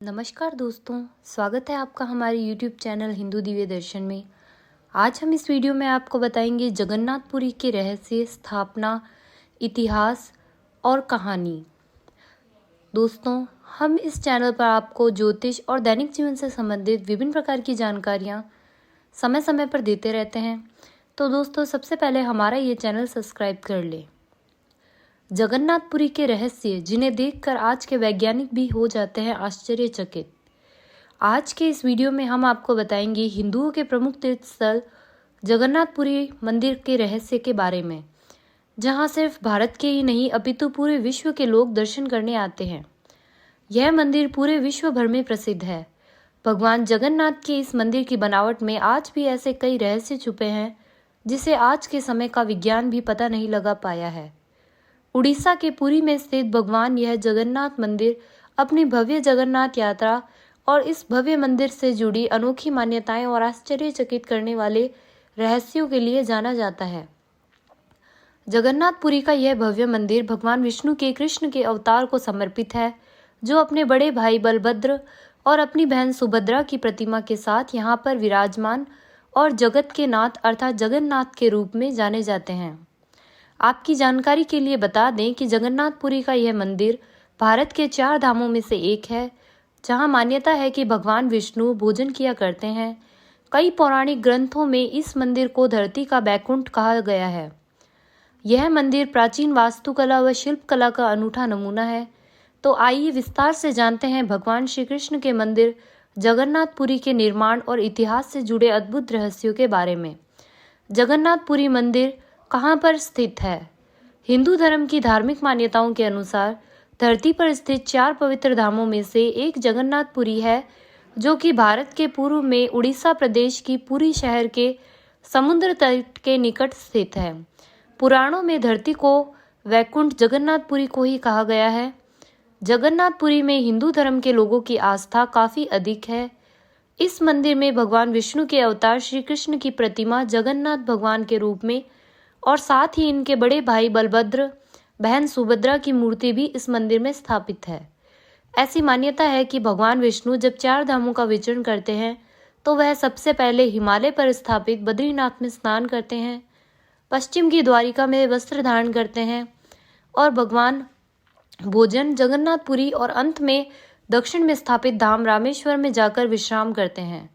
नमस्कार दोस्तों, स्वागत है आपका हमारे YouTube चैनल हिंदू दिव्य दर्शन में। आज हम इस वीडियो में आपको बताएंगे जगन्नाथपुरी के रहस्य, स्थापना, इतिहास और कहानी। दोस्तों, हम इस चैनल पर आपको ज्योतिष और दैनिक जीवन से संबंधित विभिन्न प्रकार की जानकारियाँ समय समय पर देते रहते हैं। तो दोस्तों, सबसे पहले हमारा ये चैनल सब्सक्राइब कर लें। जगन्नाथपुरी के रहस्य, जिन्हें देखकर आज के वैज्ञानिक भी हो जाते हैं आश्चर्यचकित। आज के इस वीडियो में हम आपको बताएंगे हिंदुओं के प्रमुख तीर्थ स्थल जगन्नाथपुरी मंदिर के रहस्य के बारे में, जहां सिर्फ भारत के ही नहीं अपितु पूरे विश्व के लोग दर्शन करने आते हैं। यह मंदिर पूरे विश्व भर में प्रसिद्ध है। भगवान जगन्नाथ के इस मंदिर की बनावट में आज भी ऐसे कई रहस्य छुपे हैं जिसे आज के समय का विज्ञान भी पता नहीं लगा पाया है। उड़ीसा के पुरी में स्थित भगवान यह जगन्नाथ मंदिर अपनी भव्य जगन्नाथ यात्रा और इस भव्य मंदिर से जुड़ी अनोखी मान्यताएं और आश्चर्यचकित करने वाले रहस्यों के लिए जाना जाता है। जगन्नाथपुरी का यह भव्य मंदिर भगवान विष्णु के कृष्ण के अवतार को समर्पित है, जो अपने बड़े भाई बलभद्र और अपनी बहन सुभद्रा की प्रतिमा के साथ यहाँ पर विराजमान और जगत के नाथ अर्थात जगन्नाथ के रूप में जाने जाते हैं। आपकी जानकारी के लिए बता दें कि जगन्नाथपुरी का यह मंदिर भारत के 4 धामों में से एक है, जहां मान्यता है कि भगवान विष्णु भोजन किया करते हैं। कई पौराणिक ग्रंथों में इस मंदिर को धरती का बैकुंठ कहा गया है। यह मंदिर प्राचीन वास्तुकला व शिल्पकला का अनूठा नमूना है। तो आइए विस्तार से जानते हैं भगवान श्री कृष्ण के मंदिर जगन्नाथपुरी के निर्माण और इतिहास से जुड़े अद्भुत रहस्यों के बारे में। जगन्नाथपुरी मंदिर कहाँ पर स्थित है? हिंदू धर्म की धार्मिक मान्यताओं के अनुसार धरती पर स्थित 4 पवित्र धामों में से एक जगन्नाथपुरी है, जो कि भारत के पूर्व में उड़ीसा प्रदेश की पुरी शहर के समुद्र तट के निकट स्थित है। पुराणों में धरती को वैकुंठ जगन्नाथपुरी को ही कहा गया है। जगन्नाथपुरी में हिंदू धर्म के लोगों की आस्था काफी अधिक है। इस मंदिर में भगवान विष्णु के अवतार श्री कृष्ण की प्रतिमा जगन्नाथ भगवान के रूप में और साथ ही इनके बड़े भाई बलभद्र, बहन सुभद्रा की मूर्ति भी इस मंदिर में स्थापित है। ऐसी मान्यता है कि भगवान विष्णु जब 4 धामों का विचरण करते हैं तो वह सबसे पहले हिमालय पर स्थापित बद्रीनाथ में स्नान करते हैं, पश्चिम की द्वारिका में वस्त्र धारण करते हैं और भगवान भोजन जगन्नाथपुरी और अंत में दक्षिण में स्थापित धाम रामेश्वर में जाकर विश्राम करते हैं।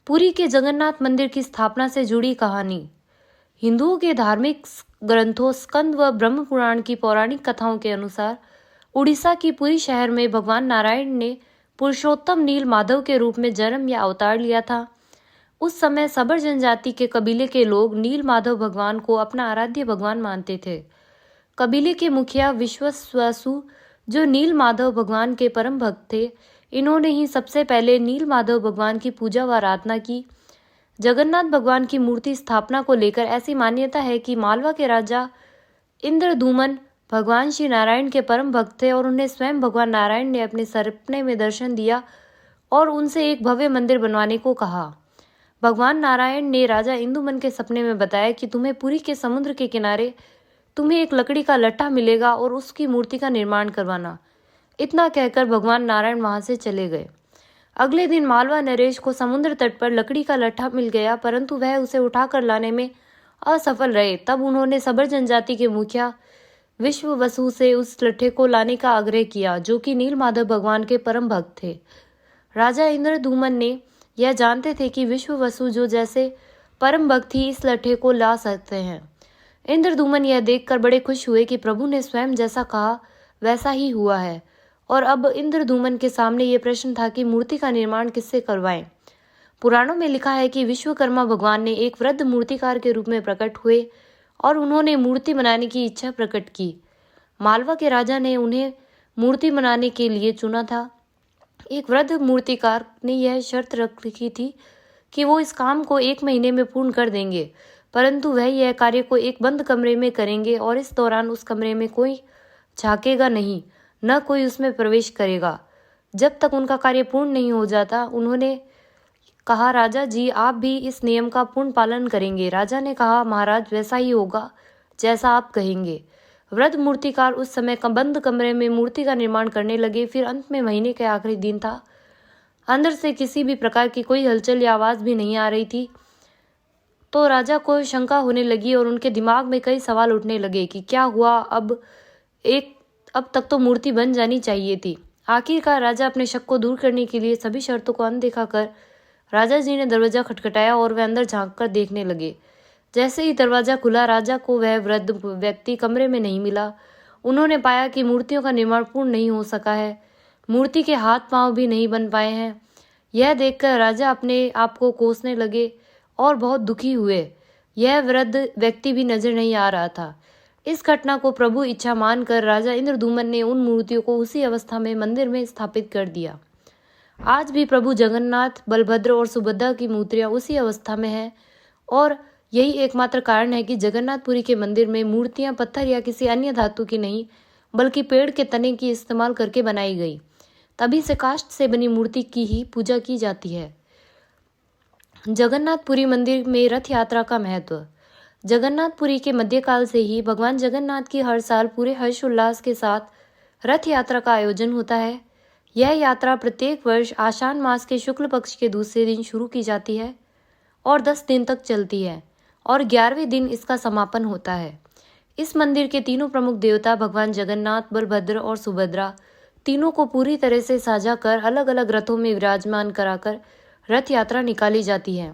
पुरी के जगन्नाथ मंदिर की स्थापना से जुड़ी कहानी। हिंदुओं के धार्मिक ग्रंथों स्कंद व ब्रह्म पुराण की पौराणिक कथाओं के अनुसार उड़ीसा की पुरी शहर में भगवान नारायण ने पुरुषोत्तम नील माधव के रूप में जन्म या अवतार लिया था। उस समय सबर जनजाति के कबीले के लोग नील माधव भगवान को अपना आराध्य भगवान मानते थे। कबीले के मुखिया विश्ववसु, जो नील माधव भगवान के परम भक्त थे, इन्होंने ही सबसे पहले नील माधव भगवान की पूजा व आराधना की। जगन्नाथ भगवान की मूर्ति स्थापना को लेकर ऐसी मान्यता है कि मालवा के राजा इंद्रदुमन भगवान श्री नारायण के परम भक्त थे और उन्हें स्वयं भगवान नारायण ने अपने सपने में दर्शन दिया और उनसे एक भव्य मंदिर बनवाने को कहा। भगवान नारायण ने राजा इंदुमन के सपने में बताया कि तुम्हें पुरी के समुद्र के किनारे तुम्हें एक लकड़ी का लट्ठा मिलेगा और उसकी मूर्ति का निर्माण करवाना। इतना कहकर भगवान नारायण वहां से चले गए। अगले दिन मालवा नरेश को समुद्र तट पर लकड़ी का लट्ठा मिल गया, परंतु वह उसे उठाकर लाने में असफल रहे। तब उन्होंने सबर जनजाति के मुखिया विश्ववसु से उस लट्ठे को लाने का आग्रह किया, जो कि नील माधव भगवान के परम भक्त थे। राजा इंद्रदुमन ने यह जानते थे कि विश्ववसु जो जैसे परम भक्त ही इस लट्ठे को ला सकते हैं। इंद्रदुमन यह देखकर बड़े खुश हुए कि प्रभु ने स्वयं जैसा कहा वैसा ही हुआ है। और अब इंद्रदुमन के सामने ये प्रश्न था कि मूर्ति का निर्माण किससे करवाएं। पुराणों में लिखा है कि विश्वकर्मा भगवान ने एक वृद्ध मूर्तिकार के रूप में प्रकट हुए और उन्होंने मूर्ति बनाने की इच्छा प्रकट की। मालवा के राजा ने उन्हें मूर्ति बनाने के लिए चुना था। एक वृद्ध मूर्तिकार ने यह शर्त रखी थी कि वो इस काम को 1 महीने में पूर्ण कर देंगे, परंतु वह यह कार्य को एक बंद कमरे में करेंगे और इस दौरान उस कमरे में कोई झांकेगा नहीं, न कोई उसमें प्रवेश करेगा जब तक उनका कार्य पूर्ण नहीं हो जाता। उन्होंने कहा, राजा जी आप भी इस नियम का पूर्ण पालन करेंगे? राजा ने कहा, महाराज वैसा ही होगा जैसा आप कहेंगे। वृद्ध मूर्तिकार उस समय बंद कमरे में मूर्ति का निर्माण करने लगे। फिर अंत में महीने के आखिरी दिन था। अंदर से किसी भी प्रकार की कोई हलचल या आवाज भी नहीं आ रही थी। तो राजा को शंका होने लगी और उनके दिमाग में कई सवाल उठने लगे कि क्या हुआ। अब तक तो मूर्ति बन जानी चाहिए थी। आखिरकार राजा अपने शक को दूर करने के लिए सभी शर्तों को अनदेखा कर राजा जी ने दरवाजा खटखटाया और वे अंदर झांककर देखने लगे। जैसे ही दरवाजा खुला, राजा को वह वृद्ध व्यक्ति कमरे में नहीं मिला। उन्होंने पाया कि मूर्तियों का निर्माण पूर्ण नहीं हो सका है। मूर्ति के हाथ पांव भी नहीं बन पाए हैं। यह देखकर राजा अपने आप को कोसने लगे और बहुत दुखी हुए। यह वृद्ध व्यक्ति भी नजर नहीं आ रहा था। इस घटना को प्रभु इच्छा मानकर राजा इंद्रदुम्न ने उन मूर्तियों को उसी अवस्था में मंदिर में स्थापित कर दिया। आज भी प्रभु जगन्नाथ, बलभद्र और सुभद्रा की मूर्तियां उसी अवस्था में हैं और यही एकमात्र कारण है कि जगन्नाथपुरी के मंदिर में मूर्तियां पत्थर या किसी अन्य धातु की नहीं बल्कि पेड़ के तने की इस्तेमाल करके बनाई गई। तभी से काष्ठ से बनी मूर्ति की ही पूजा की जाती है। जगन्नाथपुरी मंदिर में रथ यात्रा का महत्व। जगन्नाथपुरी के मध्यकाल से ही भगवान जगन्नाथ की हर साल पूरे हर्षोल्लास के साथ रथ यात्रा का आयोजन होता है। यह यात्रा प्रत्येक वर्ष आषाढ़ मास के शुक्ल पक्ष के दूसरे दिन शुरू की जाती है और 10 दिन तक चलती है और 11वें दिन इसका समापन होता है। इस मंदिर के तीनों प्रमुख देवता भगवान जगन्नाथ, बलभद्र और सुभद्रा तीनों को पूरी तरह से साझा कर अलग अलग रथों में विराजमान कराकर रथ यात्रा निकाली जाती है।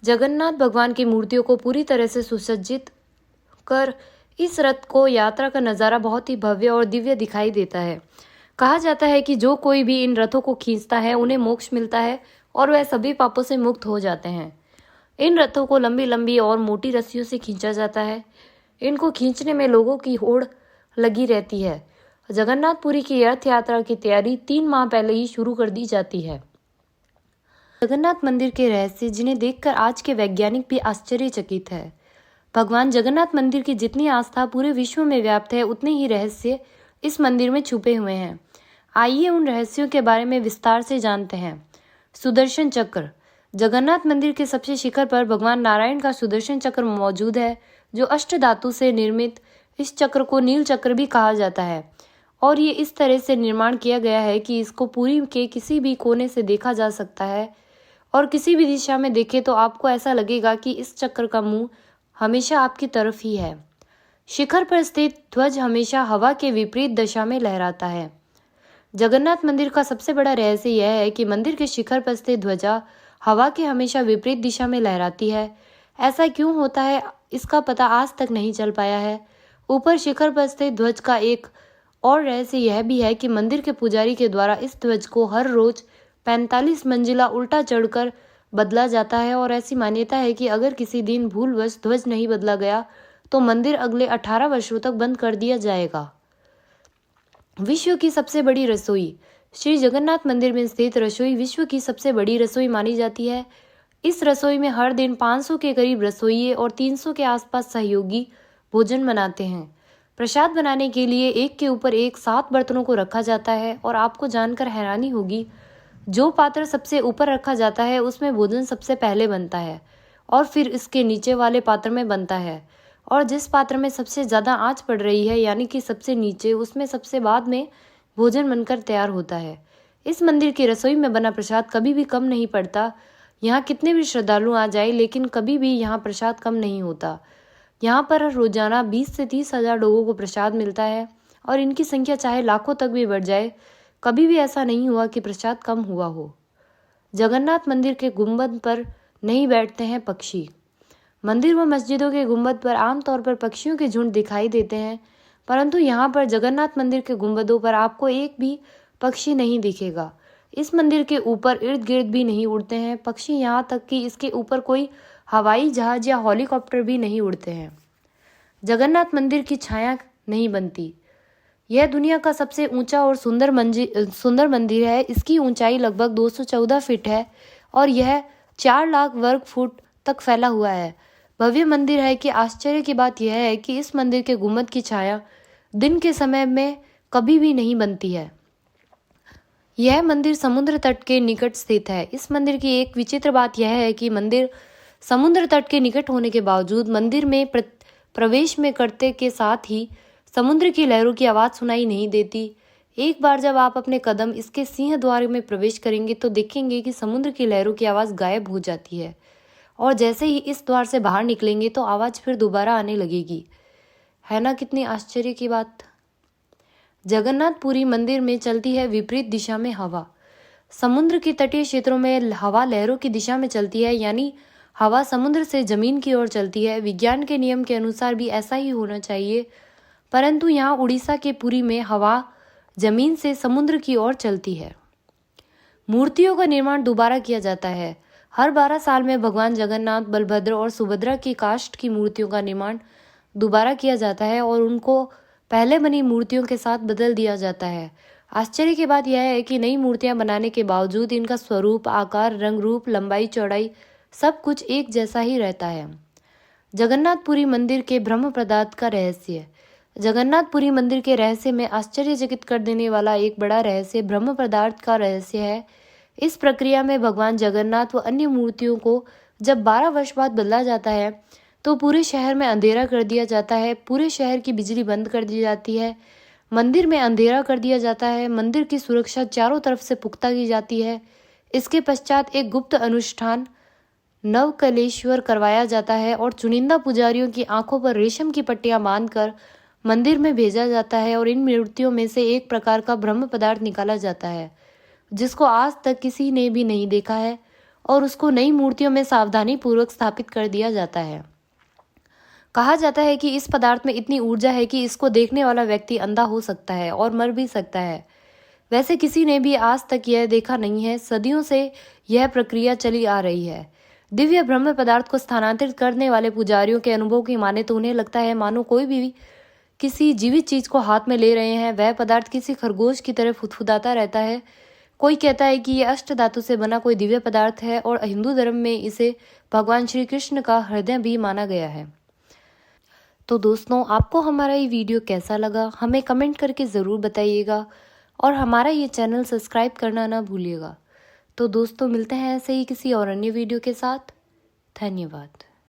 जगन्नाथ भगवान की मूर्तियों को पूरी तरह से सुसज्जित कर इस रथ को यात्रा का नज़ारा बहुत ही भव्य और दिव्य दिखाई देता है। कहा जाता है कि जो कोई भी इन रथों को खींचता है उन्हें मोक्ष मिलता है और वह सभी पापों से मुक्त हो जाते हैं। इन रथों को लंबी लंबी और मोटी रस्सियों से खींचा जाता है। इनको खींचने में लोगों की होड़ लगी रहती है। जगन्नाथपुरी की रथ यात्रा की तैयारी 3 माह पहले ही शुरू कर दी जाती है। जगन्नाथ मंदिर के रहस्य जिन्हें देखकर आज के वैज्ञानिक भी आश्चर्यचकित है। भगवान जगन्नाथ मंदिर की जितनी आस्था पूरे विश्व में व्याप्त है, उतने ही रहस्य इस मंदिर में छुपे हुए हैं। आइए उन रहस्यों के बारे में विस्तार से जानते हैं। सुदर्शन चक्र। जगन्नाथ मंदिर के सबसे शिखर पर भगवान नारायण का सुदर्शन चक्र मौजूद है, जो अष्ट धातु से निर्मित इस चक्र को नील चक्र भी कहा जाता है और ये इस तरह से निर्माण किया गया है कि इसको पुरी के किसी भी कोने से देखा जा सकता है और किसी भी दिशा में देखे तो आपको ऐसा लगेगा कि इस चक्र का मुंह हमेशा आपकी तरफ ही है। शिखर पर स्थित ध्वज हमेशा हवा के विपरीत दिशा में लहराता है। जगन्नाथ मंदिर का सबसे बड़ा रहस्य यह है कि मंदिर के शिखर पर स्थित ध्वजा हवा के हमेशा विपरीत दिशा में लहराती है। ऐसा क्यों होता है, इसका पता आज तक नहीं चल पाया है। ऊपर शिखर पर स्थित ध्वज का एक और रहस्य यह भी है कि मंदिर के पुजारी के द्वारा इस ध्वज को हर रोज 45 मंजिला उल्टा चढ़कर बदला जाता है और ऐसी मान्यता है कि अगर किसी दिन भूलवश ध्वज नहीं बदला गया तो मंदिर अगले 18 वर्षों तक बंद कर दिया जाएगा। विश्व की सबसे बड़ी रसोई। श्री जगन्नाथ मंदिर में स्थित रसोई विश्व की सबसे बड़ी रसोई मानी जाती है। इस रसोई में हर दिन 500 के करीब रसोइये और 300 के आसपास सहयोगी भोजन बनाते हैं। प्रसाद बनाने के लिए एक के ऊपर एक 7 बर्तनों को रखा जाता है और आपको जानकर हैरानी होगी, जो पात्र सबसे ऊपर रखा जाता है उसमें भोजन सबसे पहले बनता है और फिर इसके नीचे वाले पात्र में बनता है और जिस पात्र में सबसे ज़्यादा आंच पड़ रही है यानी कि सबसे नीचे, उसमें सबसे बाद में भोजन बनकर तैयार होता है। इस मंदिर की रसोई में बना प्रसाद कभी भी कम नहीं पड़ता। यहाँ कितने भी श्रद्धालु आ जाए लेकिन कभी भी यहाँ प्रसाद कम नहीं होता। यहाँ पर रोजाना 20 से 30 हजार लोगों को प्रसाद मिलता है और इनकी संख्या चाहे लाखों तक भी बढ़ जाए, कभी भी ऐसा नहीं हुआ कि प्रसाद कम हुआ हो। जगन्नाथ मंदिर के गुंबद पर नहीं बैठते हैं पक्षी। मंदिर व मस्जिदों के गुंबद पर आमतौर पर पक्षियों के झुंड दिखाई देते हैं, परंतु यहाँ पर जगन्नाथ मंदिर के गुंबदों पर आपको एक भी पक्षी नहीं दिखेगा। इस मंदिर के ऊपर इर्द गिर्द भी नहीं उड़ते हैं पक्षी, यहाँ तक कि इसके ऊपर कोई हवाई जहाज या हेलीकॉप्टर भी नहीं उड़ते हैं। जगन्नाथ मंदिर की छाया नहीं बनती। यह दुनिया का सबसे ऊंचा और सुंदर मंदिर है। इसकी ऊंचाई लगभग 214 फीट है और यह 4 लाख वर्ग फुट तक फैला हुआ है। भव्य मंदिर है कि आश्चर्य की बात यह है कि इस मंदिर के गुंबद की छाया दिन के समय में कभी भी नहीं बनती है। यह मंदिर समुद्र तट के निकट स्थित है। इस मंदिर की एक विचित्र बात यह है कि मंदिर समुद्र तट के निकट होने के बावजूद मंदिर में प्रवेश में करते के साथ ही समुद्र की लहरों की आवाज़ सुनाई नहीं देती। एक बार जब आप अपने कदम इसके सिंह द्वार में प्रवेश करेंगे तो देखेंगे कि समुद्र की लहरों की आवाज़ गायब हो जाती है, और जैसे ही इस द्वार से बाहर निकलेंगे तो आवाज़ फिर दोबारा आने लगेगी। है ना कितनी आश्चर्य की बात। जगन्नाथपुरी मंदिर में चलती है विपरीत दिशा में हवा। समुद्र के तटीय क्षेत्रों में हवा लहरों की दिशा में चलती है, यानी हवा समुद्र से जमीन की ओर चलती है। विज्ञान के नियम के अनुसार भी ऐसा ही होना चाहिए, परंतु यहाँ उड़ीसा के पुरी में हवा जमीन से समुद्र की ओर चलती है। मूर्तियों का निर्माण दोबारा किया जाता है। हर 12 साल में भगवान जगन्नाथ, बलभद्र और सुभद्रा की काष्ठ की मूर्तियों का निर्माण दोबारा किया जाता है और उनको पहले बनी मूर्तियों के साथ बदल दिया जाता है। आश्चर्य की बात यह है कि नई मूर्तियां बनाने के बावजूद इनका स्वरूप, आकार, रंग रूप, लंबाई, चौड़ाई सब कुछ एक जैसा ही रहता है। जगन्नाथपुरी मंदिर के ब्रह्म पदार्थ का रहस्य। जगन्नाथपुरी मंदिर के रहस्य में आश्चर्यचकित कर देने वाला एक बड़ा रहस्य ब्रह्म पदार्थ का रहस्य है। इस प्रक्रिया में भगवान जगन्नाथ व अन्य मूर्तियों को जब 12 वर्ष बाद बदला जाता है तो पूरे शहर में अंधेरा कर दिया जाता है। पूरे शहर की बिजली बंद कर दी जाती है। मंदिर में अंधेरा कर दिया जाता है। मंदिर की सुरक्षा चारों तरफ से पुख्ता की जाती है। इसके पश्चात एक गुप्त अनुष्ठान नवकलेश्वर करवाया जाता है और चुनिंदा पुजारियों की आंखों पर रेशम की पट्टियां बांधकर मंदिर में भेजा जाता है और इन मूर्तियों में से एक प्रकार का ब्रह्म पदार्थ निकाला जाता है जिसको आज तक किसी ने भी नहीं देखा है, और उसको नई मूर्तियों में सावधानी पूर्वक स्थापित कर दिया जाता है। कहा जाता है कि इस पदार्थ में इतनी ऊर्जा है कि इसको देखने वाला व्यक्ति अंधा हो सकता है और मर भी सकता है। वैसे किसी ने भी आज तक यह देखा नहीं है। सदियों से यह प्रक्रिया चली आ रही है। दिव्य ब्रह्म पदार्थ को स्थानांतरित करने वाले पुजारियों के अनुभव की माने तो उन्हें लगता है मानो कोई भी किसी जीवित चीज को हाथ में ले रहे हैं। वह पदार्थ किसी खरगोश की तरह फुदफुदाता रहता है। कोई कहता है कि यह अष्ट धातु से बना कोई दिव्य पदार्थ है और हिंदू धर्म में इसे भगवान श्री कृष्ण का हृदय भी माना गया है। तो दोस्तों, आपको हमारा ये वीडियो कैसा लगा हमें कमेंट करके ज़रूर बताइएगा, और हमारा ये चैनल सब्सक्राइब करना ना भूलिएगा। तो दोस्तों, मिलते हैं ऐसे ही किसी और अन्य वीडियो के साथ। धन्यवाद।